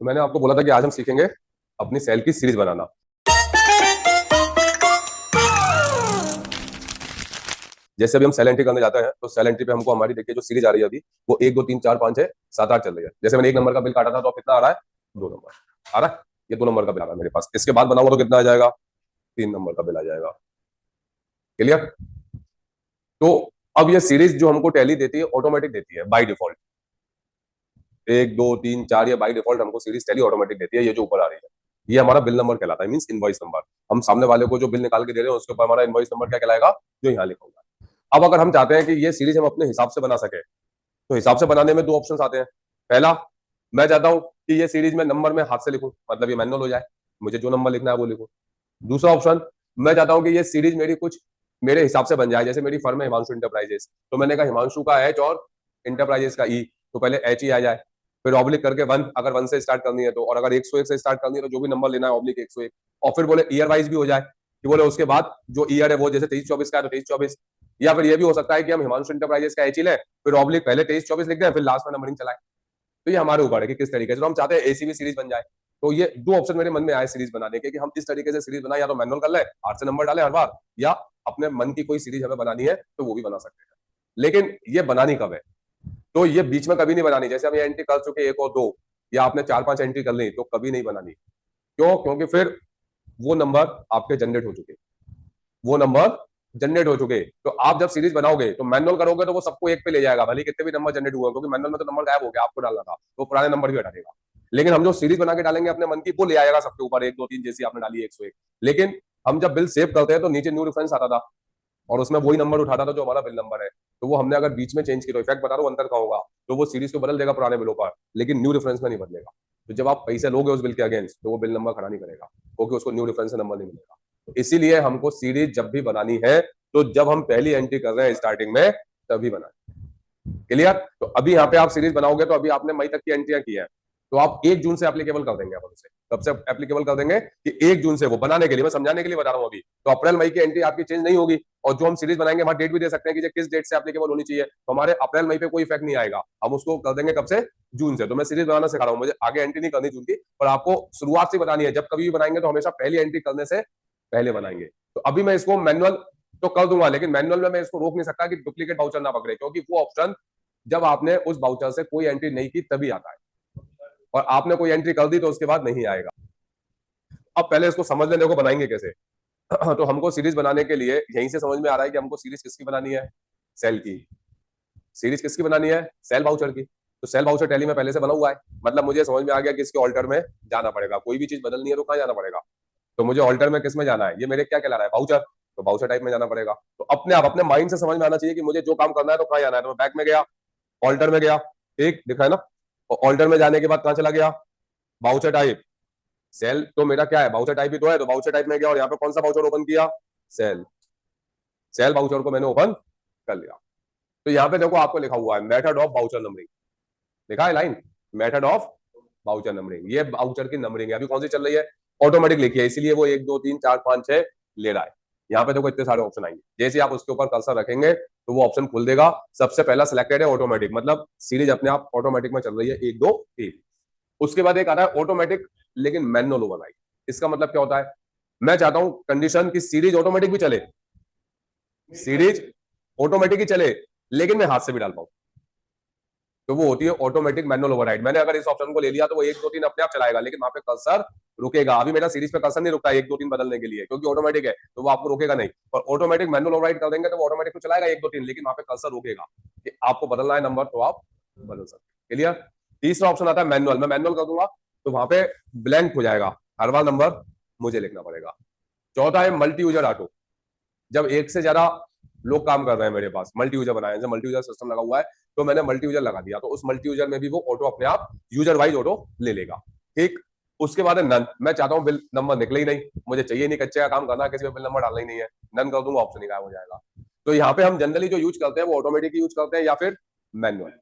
तो मैंने आपको बोला था कि आज हम सीखेंगे अपनी सेल की सीरीज बनाना। जैसे अभी हम सेल एंट्री करने जाते हैं तो सेल एंट्री पे हमको हमारी देखिए जो सीरीज आ रही है अभी वो 1 2 3 4 5 6 7 8 चल रही है। जैसे मैंने 1 नंबर का बिल काटा था तो अब कितना आ रहा है, 2 नंबर आ रहा है। ये 2 नंबर का बिल आ रहा है मेरे पास। इसके बाद बनाऊंगा तो कितना आ जाएगा, 3 नंबर का बिल आ जाएगा। क्लियर। तो अब ये सीरीज जो हमको टैली देती है ऑटोमेटिक देती है बाय डिफॉल्ट। 1 2 3 4 ये बाय डिफॉल्ट हमको सीरीज टैली ऑटोमेटिक देती है। ये जो ऊपर आ रही है ये हमारा बिल नंबर कहलाता है, मींस इनवॉइस नंबर। हम सामने वाले को जो बिल निकाल के दे रहे हैं उसके ऊपर हमारा इनवॉइस नंबर क्या कहलाएगा, जो यहाँ लिखा होगा। अब अगर हम चाहते हैं कि ये सीरीज हम अपने हिसाब से बना सके तो हिसाब से बनाने में 2 ऑप्शन आते हैं। पहला, मैं चाहता हूं कि ये सीरीज में नंबर में हाथ से लिखूं, मतलब ये मैनुअल हो जाए, मुझे जो नंबर लिखना है वो लिखूं। दूसरा ऑप्शन, मैं चाहता हूं कि ये सीरीज मेरी कुछ मेरे हिसाब से बन जाए। जैसे मेरी फर्म है हिमांशु इंटरप्राइजेस, तो मैंने कहा हिमांशु का एच और इंटरप्राइजेस का ई, तो पहले एच ही आ जाए, फिर ऑब्लिक करके 1, अगर 1 से स्टार्ट करनी है तो, और अगर 101 से स्टार्ट करनी है तो जो भी नंबर लेना है ऑब्लिक 101, और फिर बोले ईयर वाइज भी हो जाए कि बोले उसके बाद जो ईयर है वो जैसे 23-24 का है तो 23-24, या फिर ये भी हो सकता है कि हम हिमांशु इंटरप्राइजेस का एच ही लें, फिर ऑब्लिक पहले 23-24 लिख दें, फिर लास्ट में नंबरिंग चलाएं। तो ये हमारे ऊपर है कि किस तरीके से, तो हम चाहते हैं एसीबी सीरीज बन जाए। तो ये 2 ऑप्शन मेरे मन में आए सीरीज बनाने के कि हम इस तरीके से सीरीज बनाए, या तो मैनुअल कर ले, 8 से नंबर डाले हर बार, या अपने मन की कोई सीरीज हमें बनानी है तो वो भी बना सकते हैं। लेकिन ये बनानी कब है, तो ये बीच में कभी नहीं बनानी। जैसे हम ये एंट्री कर चुके 1 और 2, या आपने 4-5 एंट्री कर ली तो कभी नहीं बनानी। क्यों? क्योंकि फिर वो नंबर आपके जनरेट हो चुके, वो नंबर जनरेट हो चुके। तो आप जब सीरीज बनाओगे तो मैनुअल करोगे तो वो सबको एक पे ले जाएगा, भले कितने भी नंबर जनरेट हुए, क्योंकि मैनुअल में तो नंबर गायब हो गया, आपको डालना था, तो पुराने नंबर भी हटा देगा। लेकिन हम जो सीरीज बना के डालेंगे अपने मन की, वो ले आएगा सबके ऊपर 1 2 3, जैसी आपने डाली 101। लेकिन हम जब बिल सेव करते हैं तो नीचे न्यू रेफरेंस आता था और उसमें वही नंबर उठाता था जो हमारा बिल नंबर है। तो वो हमने अगर बीच में चेंज किया तो इफेक्ट बता रहा हूँ अंतर का होगा, तो वो सीरीज को बदल देगा पुराने बिलों पर, लेकिन न्यू रेफरेंस में नहीं बदलेगा। तो जब आप पैसे लोगे उस बिल के अगेंस्ट तो वो बिल नंबर खड़ा नहीं करेगा, क्योंकि उसको न्यू रेफरेंस नंबर नहीं मिलेगा। तो इसीलिए हमको सीरीज जब भी बनानी है तो जब हम पहली एंट्री कर रहे हैं स्टार्टिंग में तभी बनाए। क्लियर। तो अभी यहाँ पे आप सीरीज बनाओगे तो अभी आपने मई तक की एंट्रियां की है, तो आप 1 जून से एप्लीकेबल कर देंगे। अपन उसे कब से एप्लीकेबल कर देंगे कि 1 जून से, वो बनाने के लिए, मैं समझाने के लिए बता रहा हूँ अभी। तो अप्रैल मई की एंट्री आपकी चेंज नहीं होगी, और जो हम सीरीज बनाएंगे वहां डेट भी दे सकते हैं कि किस डेट से एप्लीकेबल होनी चाहिए, तो हमारे अप्रैल मई पे कोई इफेक्ट नहीं आएगा। हम उसको कर देंगे कब से, जून से। तो मैं सीरीज बनाना सिखा रहा हूँ, मुझे आगे एंट्री नहीं करनी जून की, पर आपको शुरुआत से बतानी है। जब कभी भी बनाएंगे तो हमेशा पहली एंट्री करने से पहले बनाएंगे। तो अभी मैं इसको मैनुअल तो कर दूंगा, लेकिन मैनुअल में मैं इसको रोक नहीं सकता कि डुप्लीकेट वाउचर ना पकड़े, क्योंकि वो ऑप्शन जब आपने उस वाउचर से कोई एंट्री नहीं की तभी आता है, और आपने कोई एंट्री कर दी तो उसके बाद नहीं आएगा। अब पहले इसको समझ लेने को बनाएंगे कैसे। तो हमको सीरीज बनाने के लिए यहीं से समझ में आ रहा है कि हमको सीरीज किसकी बनानी है, सेल की। सीरीज किसकी बनानी है, सेल वाउचर की। तो सेल वाउचर टैली में पहले से बना हुआ है, मतलब मुझे समझ में आ गया कि इसके ऑल्टर में जाना पड़ेगा। कोई भी चीज बदलनी है तो कहाँ जाना पड़ेगा, तो मुझे ऑल्टर में किस में जाना है, ये मेरे क्या कहला रहा है, वाउचर, तो वाउचर टाइप में जाना पड़ेगा। तो अपने आप अपने माइंड से समझ में आना चाहिए कि मुझे जो काम करना है तो कहाँ जाना है। तो मैं बैक में गया, ऑल्टर में गया, एक दिखा है ना, और ऑल्टर में जाने के बाद कहां चला गया, वाउचर टाइप। सेल तो मेरा क्या है, वाउचर टाइप ही तो है, तो वाउचर टाइप में गया और यहाँ पे कौन सा वाउचर ओपन किया, सेल। सेल वाउचर को मैंने ओपन कर लिया। तो यहाँ पे देखो आपको लिखा हुआ है मेथड ऑफ वाउचर नंबरिंग, लिखा है line, method of voucher numbering. ये वाउचर की नंबरिंग है, अभी कौन सी चल रही है, ऑटोमेटिक लिखी है, इसीलिए वो 1 2 3 4 5 6 ले रहा है। यहाँ पे देखो इतने सारे ऑप्शन आएंगे, जैसे आप उसके ऊपर कर्सर रखेंगे तो वो ऑप्शन खुल देगा। सबसे पहला सिलेक्टेड है ऑटोमेटिक, मतलब सीरीज अपने आप ऑटोमेटिक में चल रही है 1 2 3। उसके बाद एक आता है ऑटोमेटिक लेकिन मैनुअल ओवरराइड। इसका मतलब क्या होता है, मैं चाहता हूं कंडीशन की सीरीज ऑटोमेटिक भी चले, सीरीज ऑटोमेटिक ही चले, लेकिन मैं हाथ से भी डाल पाऊं, तो वो होती है ऑटोमेटिक मैनुअल ओवरराइड। मैंने अगर इस ऑप्शन को ले लिया तो वो 1 2 3 अपने आप चलाएगा, लेकिन वहां पे कर्सर रुकेगा। अभी मेरा सीरीज पे कर्सर नहीं रुकता 1 2 3 बदलने के लिए, क्योंकि ऑटोमेटिक है तो वो आपको रोकेगा नहीं। और ऑटोमेटिक मैनुअल ओवरराइड कर देंगे तो वो ऑटोमेटिक तो चलाएगा 1 2 3, लेकिन वहां पे कर्सर रुकेगा कि आपको बदलना है नंबर तो आप बदल सकते। क्लियर। तीसरा ऑप्शन आता है मैनुअल, मैं मैनुअल कर दूंगा तो वहां पे ब्लैंक हो जाएगा, हर बार नंबर मुझे लिखना पड़ेगा। चौथा है मल्टी यूजर ऑटो, जब एक से ज्यादा लोग काम कर रहे हैं मेरे पास, मल्टी यूजर बनाए, जब मल्टी यूजर सिस्टम लगा हुआ है तो मैंने मल्टी यूजर लगा दिया, तो उस मल्टी यूजर में भी वो ऑटो अपने आप यूजर वाइज ऑटो ले लेगा। ठीक। उसके बाद है नन, मैं चाहता हूँ बिल नंबर निकले ही नहीं, मुझे चाहिए नहीं, कच्चे का काम करना, किसी में बिल नंबर डालना ही नहीं है, नन कर दूंगा, ऑप्शन ही गायब हो जाएगा। तो यहाँ पे हम जनरली जो यूज करते हैं वो ऑटोमेटिक यूज करते हैं या फिर मैनुअल।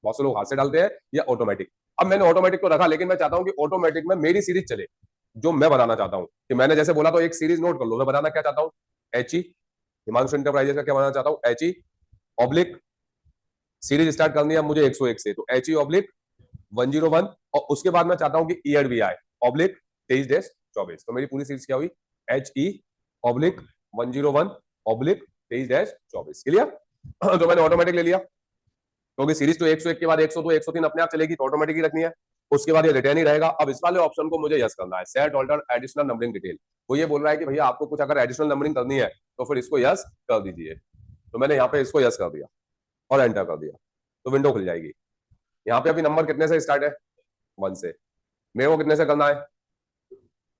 बहुत से लोग हाथ से डालते हैं या ऑटोमेटिक। अब मैंने ऑटोमेटिक तो रखा, लेकिन मैं चाहता हूँ कि ऑटोमेटिक में मेरी सीरीज चले जो मैं बनाना चाहता हूँ। कि मैंने जैसे बोला तो एक सीरीज नोट कर लो, मैं बनाना क्या चाहता हूँ, एच ई, हिमांशु एंटरप्राइजेस का क्या बनाना चाहता हूँ, H E oblique, series start करनी है मुझे 101 से, तो एच ई ऑब्लिक 101 और उसके बाद मैं चाहता हूं कि ईयर भी आए ऑब्लिक 23-24। तो मेरी पूरी सीरीज क्या हुई, HE ऑब्लिक 101 ऑब्लिक 23-24। क्लियर? तो मैंने ऑटोमेटिक ले लिया क्योंकि सीरीज तो 101 के बाद 102 103 अपने आप चलेगी, तो ऑटोमेटिक ही रखनी है। उसके बाद ये रिटर्न ही रहेगा। अब इस वाले ऑप्शन को मुझे यस करना है, set alter additional numbering detail. वो ये बोल रहा है कि भैया आपको कुछ अगर एडिशनल नंबरिंग करनी है तो फिर इसको यस कर दीजिए। तो मैंने यहाँ पे इसको यस कर दिया और एंटर कर दिया, तो विंडो खुल जाएगी। यहाँ पे अभी नंबर कितने से स्टार्ट है, 1 से। मेरे को कितने से करना है,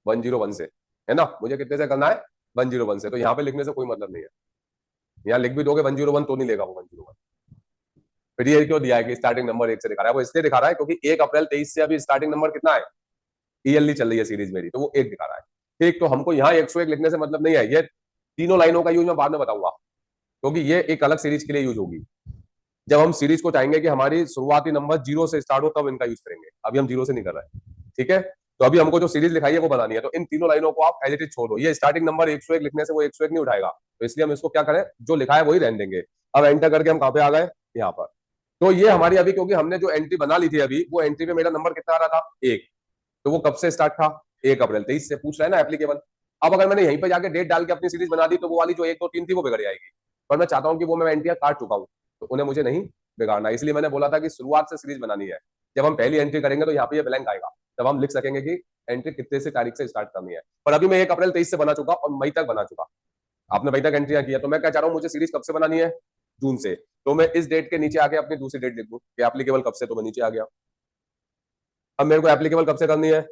101 से, है ना? मुझे कितने से करना है, 101 से। तो यहाँ पे लिखने से कोई मतलब नहीं है। यहाँ लिख भी दोगे 101 तो नहीं लेगा वो 101। फिर ये क्यों दिया है कि स्टार्टिंग नंबर 1 से दिखा रहा है? वो इसलिए दिखा रहा है क्योंकि 1 अप्रैल 23 से अभी स्टार्टिंग नंबर कितना है, ईयरली चल रही है सीरीज मेरी, तो वो 1 दिखा रहा है। ठीक, तो हमको यहाँ 101 लिखने से मतलब नहीं है। ये तीनों लाइनों का यूज मैं बाद में बताऊंगा, क्योंकि ये एक अलग सीरीज के लिए यूज होगी। जब हम सीरीज को चाहेंगे कि हमारी शुरुआती नंबर 0 से स्टार्ट हो तब इनका यूज करेंगे। अभी हम 0 से नहीं कर रहे हैं, ठीक है? तो अभी हमको जो सीरीज लिखाई है वो बनानी है, तो इन तीनों लाइनों को आप एज इट इज छोड़ दो। ये स्टार्टिंग नंबर 101 लिखने से वो 101 नहीं उठाएगा, तो इसलिए हम इसको क्या करें, जो लिखा है वही रहने देंगे। अब एंटर करके हम कहाँ पे आ गए, यहाँ पर। तो ये हमारी अभी, क्योंकि हमने जो एंट्री बना ली थी अभी, वो एंट्री पे मेरा नंबर कितना आ रहा था, 1। तो वो कब से स्टार्ट था, 1 अप्रैल 23 से पूछ रहा है ना एप्लीकेबल। अब अगर मैंने यहीं पे जाके डेट डाल के अपनी सीरीज बना दी तो वो वाली जो 1 2 3 थी वो बिगड़ जाएगी। पर मैं चाहता हूँ कि वो मैं एंट्रियां काट चुका हूँ, तो उन्हें मुझे नहीं बिगाड़ना। इसलिए मैंने बोला था कि शुरुआत से सीरीज बनानी है। जब हम पहली एंट्री करेंगे तो यहाँ पे ये ब्लैंक आएगा, तब हम लिख सकेंगे कि एंट्री कितने से तारीख से स्टार्ट करनी है। पर अभी मैं 1 अप्रैल 23 से बना चुका और मई तक बना चुका। आपने मई तक एंट्रियां किया, तो मैं क्या चाह रहा हूँ, मुझे सीरीज कब से बनानी है, जून से। तो मैं इस डेट के नीचे आके अपनी दूसरी डेट लिख दूं कि एप्लीकेबल कब से, तो मैं नीचे आ गया। अब मेरे को एप्लीकेबल कब से करनी है,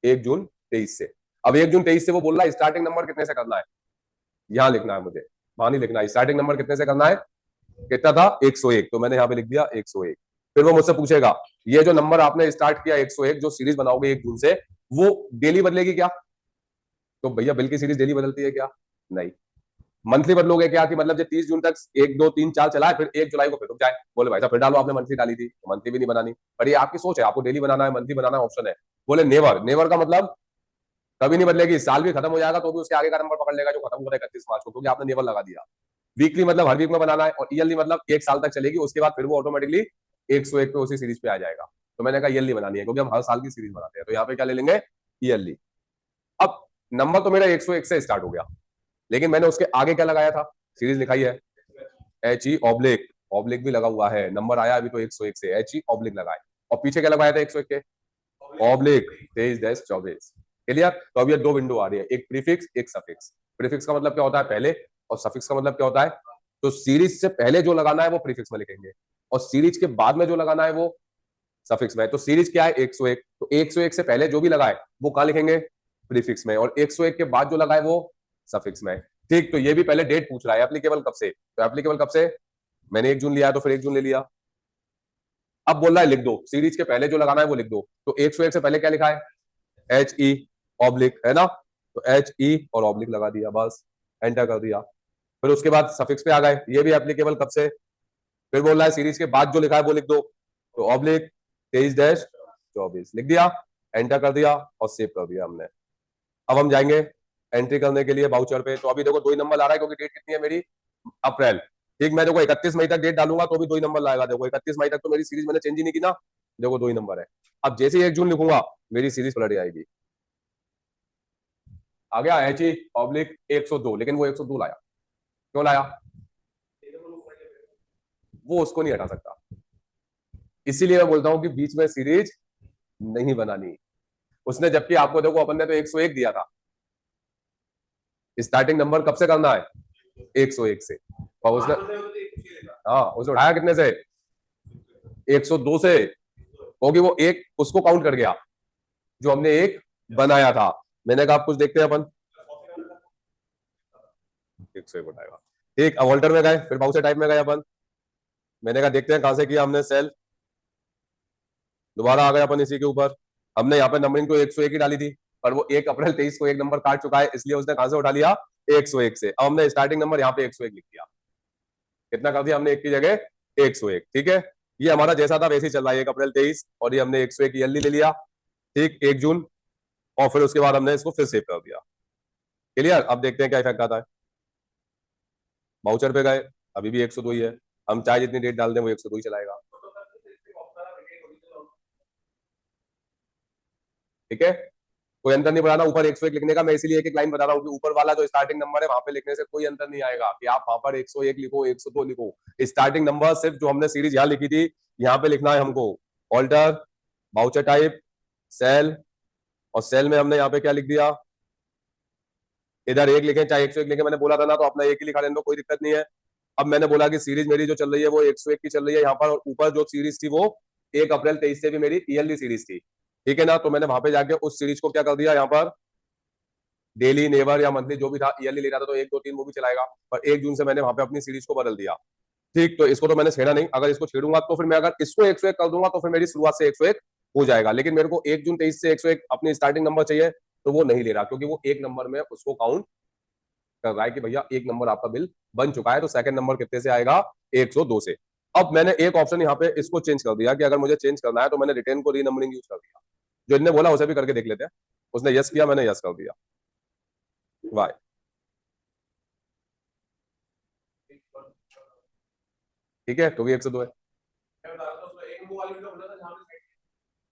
1 जून 23 से। अब 1 जून 23 से वो बोल रहा है स्टार्टिंग नंबर कितने से करना है, यहां लिखना है मुझे, वहां नहीं लिखना है। स्टार्टिंग नंबर कितने से करना है, कितना था, 101। तो मैंने यहाँ पे लिख दिया 101। फिर वो मुझसे पूछेगा ये जो नंबर आपने स्टार्ट किया 101, जो सीरीज बनाओगे 1 जून से, वो डेली बदलेगी क्या? तो भैया बिल की सीरीज डेली बदलती है क्या? नहीं। मंथली बदलोगे क्या, कि मतलब जो 30 जून तक 1 2 3 4 चला है, फिर 1 जुलाई को फिर रुक जाए? बोले भाई साहब फिर डालो, आपने मंथली डाली थी, तो मंथली भी नहीं बनानी। पर ये आपकी सोच है, आपको डेली बनाना है, मंथली बनाना है, ऑप्शन है। बोले नेवर, नेवर का मतलब कभी नहीं बदलेगी। साल भी खत्म हो जाएगा तो भी उसके आगे का नंबर पकड़ लेगा जो खत्म हो रहा है 31 मार्च को, क्योंकि आपने नेवर लगा दिया। वीकली मतलब हर वीक में बनाना है, और ईयरली मतलब 1 साल तक चलेगी, उसके बाद फिर वो ऑटोमेटिकली 101 पे उसी सीरीज पे आ जाएगा। तो मैंने कहा ईयरली बनानी है, क्योंकि हम हर साल की सीरीज बनाते हैं। तो यहाँ पे क्या ले लेंगे, ईयरली। अब नंबर तो मेरा 101 से स्टार्ट हो गया, लेकिन मैंने उसके आगे क्या लगाया था, सीरीज लिखाई है HE ऑब्लिक, ऑब्लिक भी लगा हुआ है। नंबर आया अभी तो 101 से, HE ऑब्लिक लगाए। और पीछे क्या लगाया था 101 के, ऑब्लिक 23-24। क्लियर? तो अब ये दो विंडो आ रही है, एक प्रीफिक्स एक सफिक्स। प्रीफिक्स का मतलब क्या होता है, पहले, और सफिक्स का मतलब क्या होता है, तो सीरीज से पहले जो लगाना है वो प्रीफिक्स में लिखेंगे, और सीरीज के बाद में जो लगाना है वो सफिक्स में। तो सीरीज क्या है, 101, तो 101 से पहले जो भी लगाए वो कहां लिखेंगे, प्रीफिक्स में, और 101 के बाद जो लगाए वो सफिक्स में। ठीक, तो ये भी पहले डेट पूछ रहा है एप्लीकेबल कब से, तो एप्लीकेबल कब से, मैंने 1 जून लिया है तो फिर 1 जून ले लिया। अब बोल रहा है लिख दो, सीरीज के पहले जो लगाना है वो लिख दो। तो 101 से पहले क्या लिखा है, HE ऑब्लिक, है ना? तो HE और ऑब्लिक लगा दिया, बस एंटर कर दिया। फिर उसके बाद सफिक्स पे आ गए, ये भी एप्लीकेबल कब से। फिर बोल रहा है सीरीज के बाद जो लिखा है वो लिख दो, तो ऑब्लिक 23-24 लिख दिया, एंटर कर दिया और सेव कर दिया हमने। अब हम जाएंगे एंट्री करने के लिए वाउचर पे। तो अभी देखो 2 ही नंबर आ रहा है, क्योंकि डेट कितनी है मेरी, अप्रैल। ठीक, मैं देखो 31 मई तक डेट डालूंगा तो भी 2 ही नंबर लाएगा। देखो 31 मई तक तो मेरी सीरीज मैंने चेंज ही नहीं की ना, देखो 2 ही नंबर है। अब जैसे ही 1 जून लिखूंगा मेरी सीरीज पलट जाएगी। आ गया HE ऑब्लिक 102, लेकिन वो 102 लाया, क्यों लाया, वो उसको नहीं हटा सकता। इसीलिए मैं बोलता हूं कि बीच में सीरीज नहीं बनानी। उसने, जबकि आपको देखो अपन ने तो 101 दिया था, स्टार्टिंग नंबर कब से करना है, 101 से। और उसने, हाँ उसने उठाया कितने से, 102 से, क्योंकि वो एक उसको काउंट कर गया जो हमने एक बनाया था। मैंने कहा आप कुछ देखते हैं अपन, 101 उठाएगा। ठीक, अब ऑल्टर में गए, फिर बाउचर टाइप में गए अपन। मैंने कहा देखते हैं कहां से किया हमने सेल, दोबारा आ गए अपन इसी के ऊपर। हमने यहाँ पे नंबरिंग तो 101 ही डाली थी, पर वो 1 अप्रैल 23 को एक नंबर काट चुका है, इसलिए उसने कहां से उठा लिया, 101 से। अब हमने स्टार्टिंग नंबर यहाँ पे 101 लिख दिया, कितना कर दिया हमने, एक की जगह 101। ठीक है, ये हमारा जैसा था वैसे ही चल रहा है, 1 अप्रैल 23, और ये हमने 101 ईयरली ले लिया। ठीक, 1 जून, और फिर उसके बाद हमने इसको फिर सेव कर दिया। क्लियर? अब देखते हैं क्या इफेक्ट आता है। वाउचर पे गए, अभी भी 102 ही है, हम चाहे जितनी डेट डाल दें वो 102 ही चलाएगा। ठीक है, कोई अंतर नहीं बनाना ऊपर 101 लिखने का। मैं इसीलिए एक एक लाइन बता रहा हूँ कि ऊपर वाला जो स्टार्टिंग नंबर है वहां पे लिखने से कोई अंतर नहीं आएगा कि आप वहां पर 101 लिखो 102 लिखो। स्टार्टिंग नंबर सिर्फ जो हमने सीरीज यहाँ लिखी थी यहाँ पे लिखना है हमको। ऑल्टर, बाउचर टाइप, सेल, और सेल में हमने यहाँ पे क्या लिख दिया, इधर एक लिखे चाहे 101 लिखे, मैंने बोला था ना, तो अपना एक ही लिखा लेने दो, कोई दिक्कत नहीं है। अब मैंने बोला कि सीरीज मेरी जो चल रही है वो 101 की चल रही है यहाँ पर, और ऊपर जो सीरीज थी वो 1 अप्रैल 23 से भी मेरी ईयरली सीरीज थी, ठीक है ना। तो मैंने वहां पे जाके उस सीरीज को क्या कर दिया, यहाँ पर डेली नेवर या मंथली जो भी था, ईयरली ले रहा था तो 1 2 3 वो भी चलाएगा, पर 1 जून से मैंने वहां पे अपनी सीरीज को बदल दिया। ठीक, तो इसको तो मैंने छेड़ा नहीं, अगर इसको छेड़ूंगा तो फिर मैं अगर इसको 101 कर दूंगा तो फिर मेरी शुरुआत से 101 हो जाएगा, लेकिन मेरे को 1 जून 23 से 101 अपनी स्टार्टिंग नंबर चाहिए, तो वो नहीं ले रहा, क्योंकि वो एक नंबर में उसको काउंट कर रहा है कि भैया एक नंबर आपका बिल बन चुका है, तो सेकंड नंबर कितने से आएगा, 102 से। अब मैंने एक ऑप्शन यहाँ पे इसको चेंज कर दिया कि अगर मुझे चेंज करना है तो मैंने रिटेन को रीनंबरिंग यूज कर दिया। जो इनने बोला उसे भी करके देख लेते हैं। उसने यस किया, मैंने यस कर दिया, वाई। ठीक है, तो भी 102 है।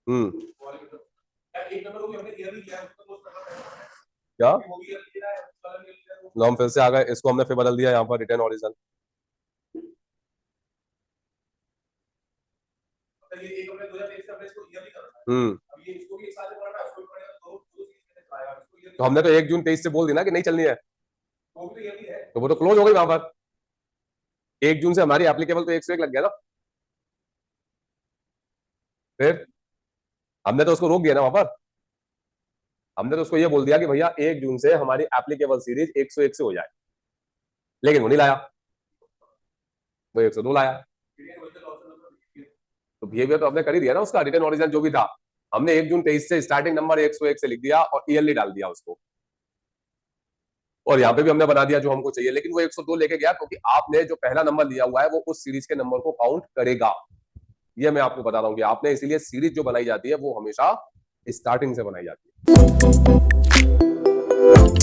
हम्म, क्या लो, हम फिर से आ गए, इसको हमने फिर बदल दिया यहाँ पर रिटर्न ओरिजिनल। हम्म, तो हमने तो 1 जून 23 से बोल दी ना कि नहीं चलनी है, तो वो तो क्लोज हो गई वहां पर। 1 जून से हमारी एप्लीकेबल तो 101 लग गया ना, फिर हमने तो उसको रोक दिया ना वहां पर। हमने तो उसको ये बोल दिया कि भैया 1 जून से हमारी एप्लीकेबल सीरीज 101 से हो जाए, लेकिन वो नहीं लाया, वो 102 लाया। तो बिहेवियर तो हमने कर ही दिया ना उसका, रिटर्न ओरिजिनल जो भी था हमने 1 जून 23 से स्टार्टिंग नंबर 101 से लिख दिया और ईयरली डाल दिया उसको, और यहाँ पे भी हमने बना दिया जो हमको चाहिए, लेकिन वो 102 लेके गया क्योंकि आपने जो पहला नंबर लिया हुआ है वो उस सीरीज के नंबर को काउंट करेगा। ये मैं आपको बता रहा हूँ कि आपने, इसीलिए सीरीज जो बनाई जाती है वो हमेशा स्टार्टिंग से बनाई जाती है।